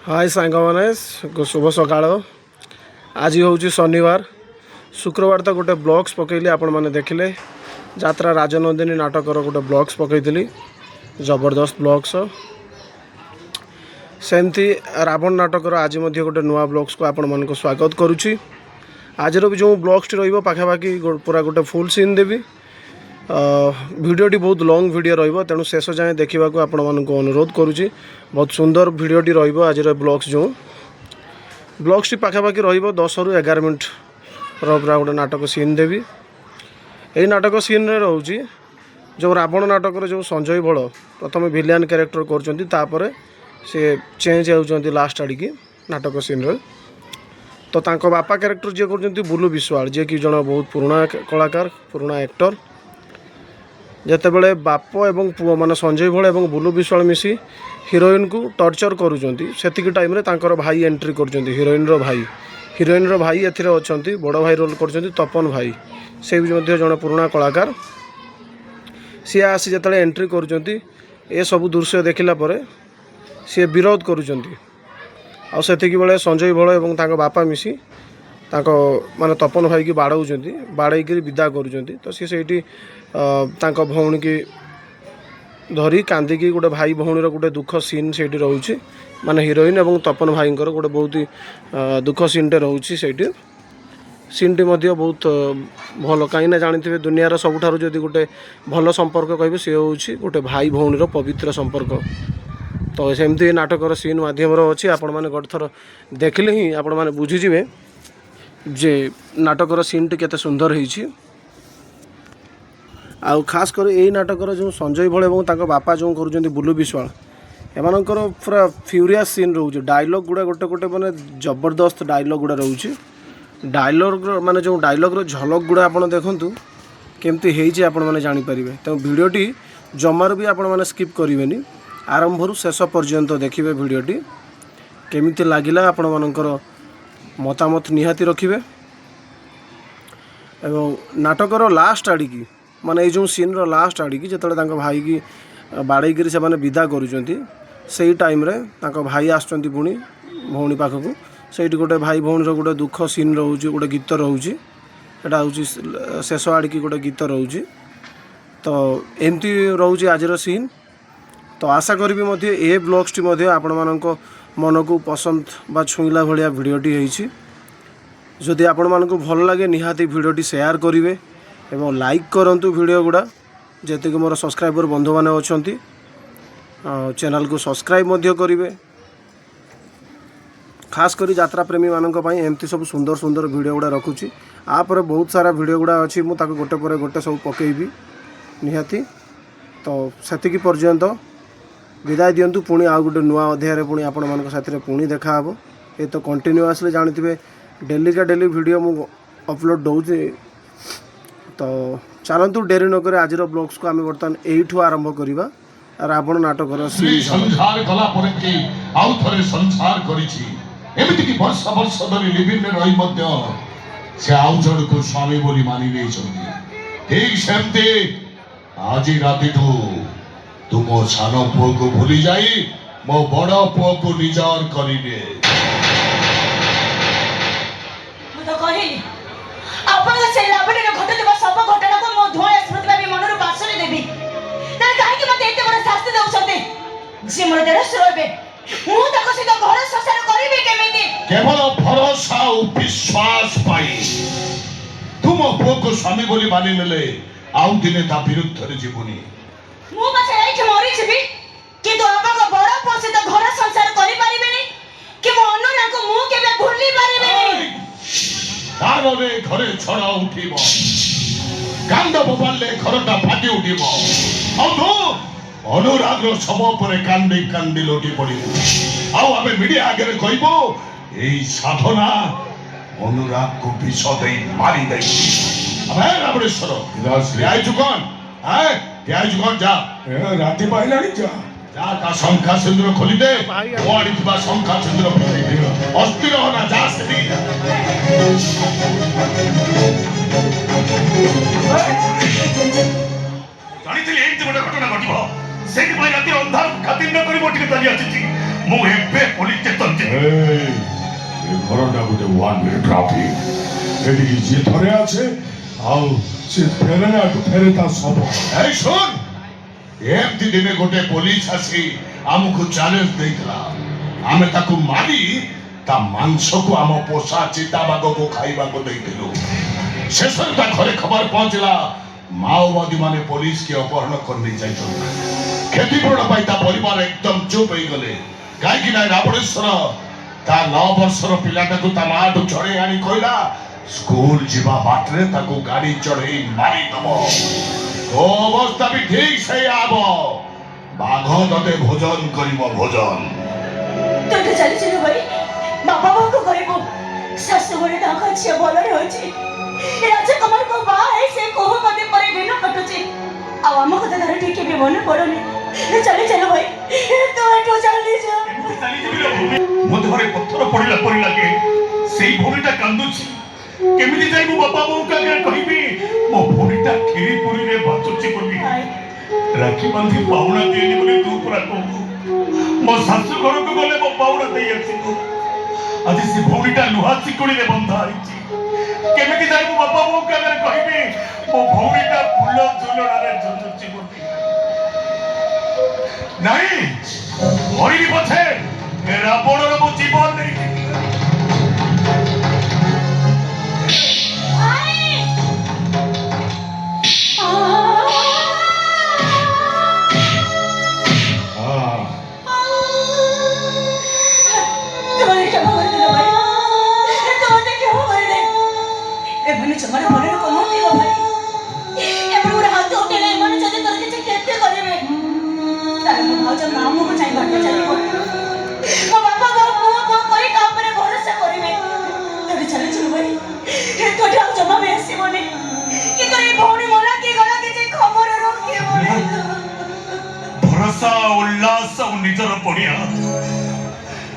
हाय सांगमाने शुभ सकाळ। आज हूँ शनिवार शुक्रवार तो गोटे ब्लॉग्स पकईली आपण मैंने देखिले यात्रा राजनंदिनी नाटकर गोटे ब्लॉग्स पकईली जबरदस्त ब्लॉग्स सेमती रावण नाटकर आज गोटे नुआ ब्लॉग्स को आपण मन को स्वागत करुच्ची। आज जो ब्लॉग्स टी पाखापाखि पूरा गोटे फुल सीन देवी भिडटी बहुत लॉन्ग वीडियो रहिबो तेणु शेष जाए देखा आपण मानक अनुरोध करुच्ची। बहुत सुंदर भिडटी रहिबो आज ब्लॉग्स जो ब्लॉग्स टी पाखापाखि रहिबो 10 रु 11 मिनट पूरा गोटे नाटक सीन देवी। यही नाटक सीन रे रहउची जो रावण नाटक जो संजय बल प्रथम विलियन कैरेक्टर कर से चेंज होती लास्ट आड़िकी नाटक सीन रे। तो तांको बापा कैरेक्टर जी कर बुलु विश्वाल जी कि जन बहुत पुराना कलाकार पुराना एक्टर जितेबले बाप एवं पुओ मान संजय भल एवं बुलु विश्वाल मिसी हिरोइन को टर्चर करुँच टाइम रे तांकर भाई एंट्री कर हिरोइन रो भाई एथिरे अछंती बड़ भाई रोल कर तपन भाई से भी जड़े पुराना कलाकार सी आसी जिते एंट्री कर सब दृश्य देखला सी विरोध करुँच बेले संजय भल एवं तांको बापा मिसी तांको माने तपन भाई की बाड़ौंट बाड़े विदा करुँच। तो सी से भौणी की धरी कांदिकी गोटे भाई भौणी गोटे दुख सीन से रोचे माने हिरोइन एवं तपन भाई गोटे बहुत ही दुख सीन टे रोचे से सीन टी बहुत भल कहीं जानी दुनियार सबुठारु जदि गोटे भल संपर्क कहे सी हूँ गोटे भाई भौणी पवित्र संपर्क। तो सेमती नाटकर सीन मध्यम अच्छी आपण मैंने गोटे थर देखले ही आपण मैंने बुझीजे जे नाटकर सीन टी केते सुंदर होईछि। आउ खास कर यही नाटकर जो संजय भल एवं तांको बापा जो कर बुलु विश्वाल एमानकर पूरा फ्यूरियस सीन रोचे डायलॉग गुड़ा गोटे गोटे माने जबरदस्त डायलॉग गुड़ा रोचे डायलॉग माने जो डायलॉग झलक गुड़ा आपण देखंतु केमती हेइछि आपण माने जानि परिबे। तो वीडियोटी जमार भी आपण माने स्किप करिवेनी आरंभ शेष पर्यंत देखिए वीडियोटी केमिति लागिला आपण मानकर मतामत निहाती रखिबे। एवं नाटकर लास्ट आड़िकी माने ये जो सीन रो लास्ट आड़िकी जिते भाई की बाड़े से विदा करुँच से टाइम रे तांको भाई आसुँच पुणी भौणी पाखक से गोटे भाई भौणी गोटे दुख सीन रोचे गोटे गीत रोचे एटा हूँ शेष आड़िकी गोटे गीत रोचे। तो एमती रोचे आजर सीन। तो आशा करी ए ब्लॉग्स टी आपण मानक मन को पसंद बा छुईला भाया भिडटी होती जदि आपण मानक भल लगे निहाती भिडटी शेयर करेंगे एवं लाइक करंतु वीडियो गुड़ा जेते कि मोर सब्सक्राइबर बंधु माने अछंती चैनल को सब्सक्राइब करेंगे। खास करी यात्रा प्रेमी मानक पई एमती सब सुंदर सुंदर वीडियो गुड़ा रखुची आपर बहुत सारा वीडियो गुड़ा अच्छी मुझे गोटे पर गोटे सब पकेबी निहाती। तो सेतिकी पर्यंत विदाय दिंतु पुणी आउ गोटे नुआ अध्याय पुणी आपण मान साथी पुणी देखा हे। ये तो कंटिन्यूअसली जानते डेली का डेली वीडियो मु अपलोड दूसरी। तो चलतु डेरी नक आज ब्लॉग्स को आम बर्तमान यू आरंभ करवा रावण नाटकर संसार गला पर के आउ थरे संसार करिछि एमिति कि वर्ष वर्ष धरि लिभिन्न रही मध्य से आउ जण को स्वामी बोली मानि नै छथि। ठीक सेमते आज रातिठू तुम सान पुओ को भूली जाई मो बड़ पुओ को निजार करिने। तो कहि आपण से लाबडी रे घटुवा सब घटना को मो धोय स्मृति भाबी मनरु बासरे देबी त काहे कि मते एते बड़ शास्ति दउछते जे मोर देर सुरबे मु ताको से घर संसार करिबे केमिति केवल भरोसा और विश्वास पाई तुम पुओ को स्वामी बोली मानि नेले आउ दिने ता विरुद्ध रे जीवनी मु पाछे आइके मरि छिबी किंतु आपा को बड़ पोसे तो घर संसार करि परिबेनी कि मो अनुरा को मु केबे भूली परिबेनी। तारे घरे छड़ा उठिब कांद बोबाले घरटा फाटी उठिब आउ तो अनुराग रो सब पर कांदी कांदी लोटी पड़िब आउ आमे मीडिया आगे कहबो एई साधना अनुराग को विष दे मारी दे। अबे रावणेश्वर आइ जुगन हाय आइ जुगन जा राति पाइलानी जा जा का शंखा सिंदूर खोली दे ओआडी थिबा शंखा सिंदूर खोली दे अस्थिर होना जा सेठी जानिथिले एते बड़ घटना घटिबो सेठी पई राति अंधार खातिर न करी मोटी चली आछि ମୁଁ ଏବେ ପୋଲିସ ଷ୍ଟେସନ ଯିବି। ଏ ଘରଟା ଗୋଟେ ୱାନ୍ ୱେ ଟ୍ରାଫିକ। ଏଠିକି ଯିଏ ଥରେ ଆସେ ଆଉ ସେ ଫେରେ ତା ସବ। ଏଇ ଶୁଣ, ଏମିତି ଦିନେ ଗୋଟେ ପୋଲିସ ଆସି ଆମକୁ ଚ୍ୟାଲେଞ୍ଜ ଦେଇଥିଲା। ଆମେ ତାକୁ ମାରି ତା ମାଂସକୁ ଆମ ପୋଷା ଚିତାବାଘକୁ ଖାଇବାକୁ ଦେଇଥିଲୁ। ଶେଷରେ ତା ଘରେ ଖବର ପହଞ୍ଚିଲା ମାଓବାଦୀ ମାନେ ପୋଲିସ କି ଅପହରଣ କରି ଯାଇଛନ୍ତି। କ୍ଷତିପୂରଣ ପାଇଁ ତା ପରିବାର ଏକଦମ ଚୁପ୍ ହେଇଗଲେ। କାହିଁକି ନା ରାବଣେଶ୍ୱର ତା 9 ବର୍ଷର ପିଲାଟାକୁ ତା ମାଠୁ ଛଡେଇ ଆଣି କହିଲା ସ୍କୁଲ ଯିବା ବାଟରେ ତାକୁ ଗାଡି ଚଢେଇ ମାରିଦବ। ତୋ ଅବସ୍ଥା ବି ଠିକ ସେଇଆ ହବ। ବାଘ ତତେ ଭୋଜନ କରିବ ଭୋଜନ। ତୋତେ ଚାଲିছিল ଭାଇ, ବାପା ବୋଉକୁ କହିବୁ ଶାଶୁ ଘରେ ତାଙ୍କ ଝିଅ ଭଲରେ ଅଛି। ରାଜକୁମାରକୁ ବାହା ହେଇ ସେ କୋହ କଦେ ପରେ ଦିନ କଟୁଛି। ଆଉ ଆମ କଥା ତାର ଟିକେ ବି ମନେ ପଡୁନି। ଚାଲି ଚାଲ ଭାଇ, ତୁ ଏଠୁ ଚାଲି ଯା। ମୋ ଦେହରେ ପଥର ପଡିଲା ପରି ଲାଗେ। ସେଇ ଭଉଣୀଟା କାନ୍ଦୁଛି। କେମିତି ଯାଇ ମୋ ବାପା ବୋଉଙ୍କ ଆଗରେ କହିବି ମୋ ଭଉଣୀଟା କ୍ଷୀରି ପୁରୀରେ ଭାସୁଛି ବୋଲି। ରାକ୍ଷୀ ବାନ୍ଧି ପାଉଣା ଦିଏନି ବୋଲି ତୁ ପୁରା କହୁ। ମୋ ଶାଶୁ ଘରକୁ ଗଲେ ମୋ ପାଉଣା ଦେଇ ଆସିବୁ। ଆଜି ସେ ଭଉଣୀଟା ଲୁହା ଚିକୁଡ଼ିରେ ବନ୍ଧା ହେଇଛି। କେମିତି ଯାଇ ମୋ ବାପା ବୋଉଙ୍କ ଆଗରେ କହିବି ମୋ ଭଉଣୀଟା ଫୁଲ ଝୁଲଣାରେ ଝୁଲୁଛି ବୋଲି। ନାଇଁ, ମରିବି ପଛେ ରାବଣର ମୋ ଜୀବନ ନେଇକି। ଭରସା ଉଲ୍ଲାସ ଆଉ ନିଜର ପଣିଆ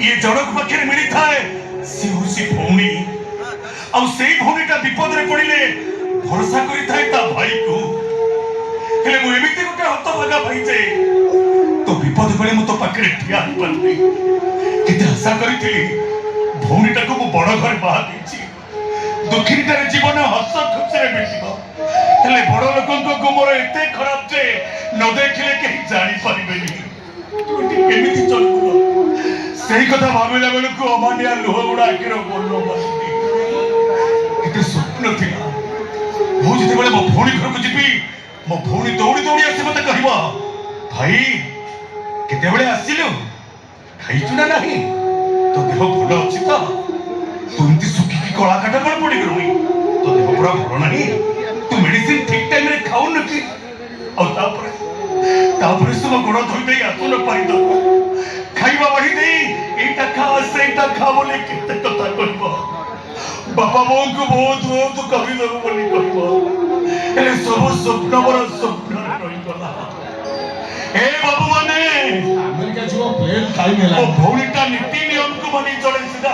ଇଏ ଜଣକ ପାଖରେ ମିଳିଥାଏ। ସେ ହଉଛି ଭଉଣୀ। ଆଉ ସେଇ ଭଉଣୀଟା ବିପଦରେ ପଡ଼ିଲେ ଭରସା କରିଥାଏ ତା ଭାଇକୁ। ହେଲେ ମୁଁ ଏମିତି ଗୋଟେ ହତଭାଗା ଭାଇ ଯେ ତୋ ବିପଦ ବେଳେ ମୁଁ ତୋ ପାଖରେ ଠିଆ ହେଇପାରିଲି। କେତେ ଆଶା କରିଥିଲି ଭଉଣୀଟାକୁ ମୁଁ ବଡ ଘରେ ବାହା ଦେଇଛି। ଦୁଃଖୀଟାର ଜୀବନ ହସ ଖୁସିରେ ମିଳିବ। ହେଲେ ବଡ ଲୋକଙ୍କ ଗୁମର ଏତେ ଖରାପ ଯେ ନ ଦେଖିଲେ କେହି ଜାଣିପାରିବେନି। କେମିତି ଚଳିବ ସେଇ କଥା ଭାବିଲା ବେଳକୁ ଅମାନିଆ ଲୁହ ଗୁଡା ଆଖିର ବୋଲ ବସିଛି। କେତେ ସ୍ୱପ୍ନ ଥିଲା ମୁଁ ଯେତେବେଳେ ମୋ ଭଉଣୀ ଘରକୁ ଯିବି ମୋ ଭଉଣୀ ଦୌଡ଼ି ଦୌଡ଼ି ଆସି ମତେ କହିବ ଭାଇ କେତେବେଳେ ଆସିଲୁ, ଖାଇଛୁ ନା ନାହିଁ, ତୋ ଦେହ ଭଲ ଅଛି ତ? ତୁ ଏମିତି ଶୁଖିକି କଳା କାଠ କଣ ପଡିଗଲୁଣି? ତୋ ଦେହ ପୁରା ଭଲ ନାହିଁ? ତୁ ମେଡିସିନ ଠିକ ଟାଇମରେ ଖାଉନୁ କି? ଆଉ ତାପରେ ସେ ମୋ ଗୋଡ ଧୋଇ ଦେଇ ଆସୁନ ପାରିଦବ। ଖାଇବା ବାଢି ଦେଇ ଏଇଟା ଖା ସେଇଟା ଖା ବୋଲି କେତେ କଥା କହିବ। ବାପା ବୋଉଙ୍କୁ ବହୁତ ବହୁତ କହିଦେବୁ ବୋଲି କହିବ। ହେଲେ ସବୁ ସ୍ୱପ୍ନ ମୋର ସ୍ୱପ୍ନରେ ରହିଗଲା। ଏ ବାବୁ ମାନେ ଆମେରିକା ଯିବ ପ୍ଲେନ୍ ଟାଇମ୍ ହେଲା। ମୋ ଭଉଣୀଟା ନୀତି ନିୟମକୁ ମାନି ଚଳେ ସିନା,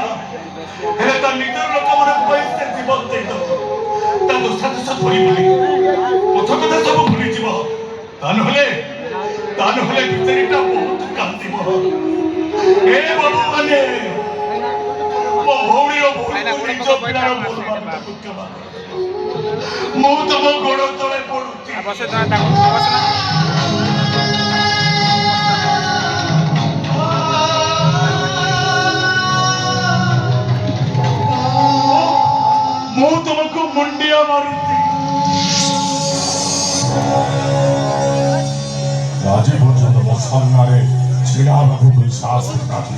ହେଲେ ତା ନିଜର ଲୋକମାନଙ୍କ ପାଇଁ ସେ ଜୀବନ ଦେଇଦବ। ତା ଦୋଷା ଦୋଷ ଧରିବନି, ପଥ କଥା ସବୁ ଭୁଲିଯିବ। ତା ନହେଲେ ଭିତରିଟା ବହୁତ କାନ୍ଦିବ। ଏ ବାବୁ ମାନେ ମୋ ଭଉଣୀର ଭଉଣୀକୁ ନିଜ ପିଲାର ଭଲ ଭାବରେ କ୍ଷମା କର। ମୁଁ ତମ ଗୋଡ଼ ତଳେ ପଡୁଛି। ମୁଁ ତମକୁ ମୁଣ୍ଡିଆ ମାରୁଛି। ଆଜି ପର୍ଯ୍ୟନ୍ତ ମୋ ସାମ୍ନାରେ ଛିଡ଼ା ହେବାକୁ କେହି ସାହସ କରିନାହାନ୍ତି।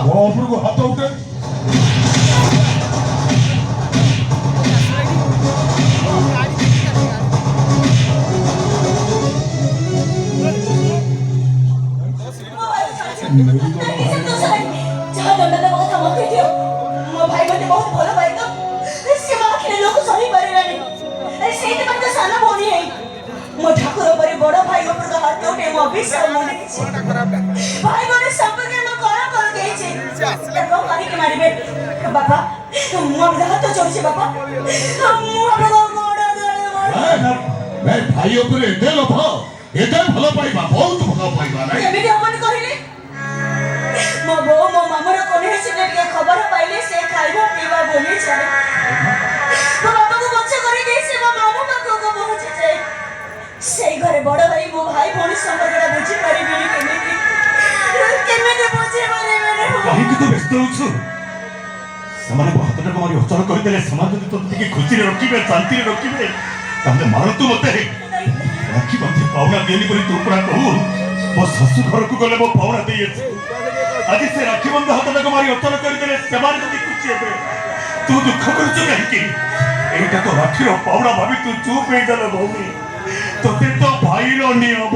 ମୋ ଉପରକୁ ହାତ ଉଠେ। ଭାଇ ଉପରେ ଏତେ ଲୋଭ, ଏତେ ଭଲ ପାଇବା, ବହୁତ ଭଲ ପାଇବା ନାହିଁ। କେମିତି ହବନି କହିଲେ? ବଡ ଭାଇ ମୋ ଭାଇ ଭଉଣୀ ସମ୍ପର୍କଟା ବୁଝିପାରିବେନି କେମିତି କେମିତି ବୁଝିପାରିବେନି କାହିଁକି ତୁ ବ୍ୟସ୍ତ ହଉଛୁ? ସେମାନେ ହାତଟାକୁ ମାରି ଅଚଳ କରିଦେଲେ। ସେମାନେ ଯଦି ତୋତେ ଟିକେ ଖୁସିରେ ରଖିବେ, ଶାନ୍ତିରେ ରଖିବେ, ତାହେଲେ ମାରନ୍ତୁ ମତେ। ରାକ୍ଷୀ ବାନ୍ଧି ପାଉଣା ଦିଏନି ବୋଲି ତୁ ପୁରା କହୁ। ମୋ ଶାଶୁ ଘରକୁ ଗଲେ ମୋ ପାଉଣା ଦେଇ ଅଛି। ଆଜି ସେ ରାକ୍ଷୀ ବନ୍ଧ ହାତଟାକୁ ମାରି ଅଚଳ କରିଦେଲେ। ସେମାନେ ଯଦି ଖୁସି ହେବେ, ତୁ ଦୁଃଖ କରୁଛୁ କାହିଁକି? ଏଇଟା ତ ରାକ୍ଷୀର ପାଉଣା ଭାବି ତୁ ଚୁପ୍ ହେଇଗଲ ଭଉଣୀ। ତୋତେ ତ ଭାଇର ନିୟମ।